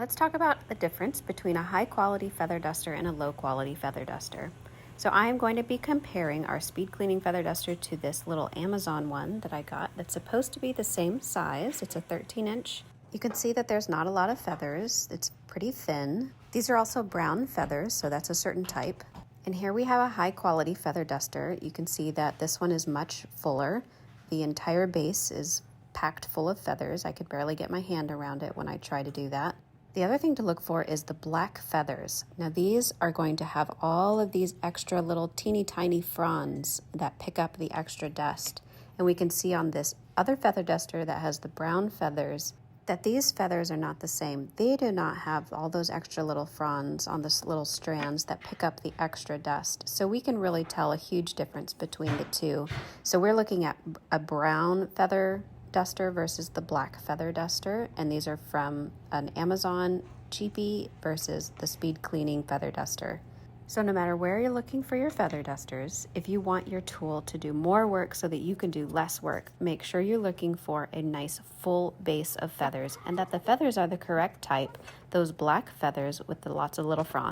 Let's talk about the difference between a high quality feather duster and a low quality feather duster. So I am going to be comparing our speed cleaning feather duster to this little Amazon one that I got that's supposed to be the same size. It's a 13-inch. You can see that there's not a lot of feathers. It's pretty thin. These are also brown feathers, so that's a certain type. And here we have a high quality feather duster. You can see that this one is much fuller. The entire base is packed full of feathers. I could barely get my hand around it when I try to do that. The other thing to look for is the black feathers. Now these are going to have all of these extra little teeny tiny fronds that pick up the extra dust. And we can see on this other feather duster that has the brown feathers that these feathers are not the same. They do not have all those extra little fronds on the little strands that pick up the extra dust. So we can really tell a huge difference between the two. So we're looking at a brown feather duster versus the black feather duster, and these are from an Amazon cheapie versus the speed cleaning feather duster. So no matter where you're looking for your feather dusters, if you want your tool to do more work so that you can do less work, make sure you're looking for a nice full base of feathers and that the feathers are the correct type, those black feathers with the lots of little fronds.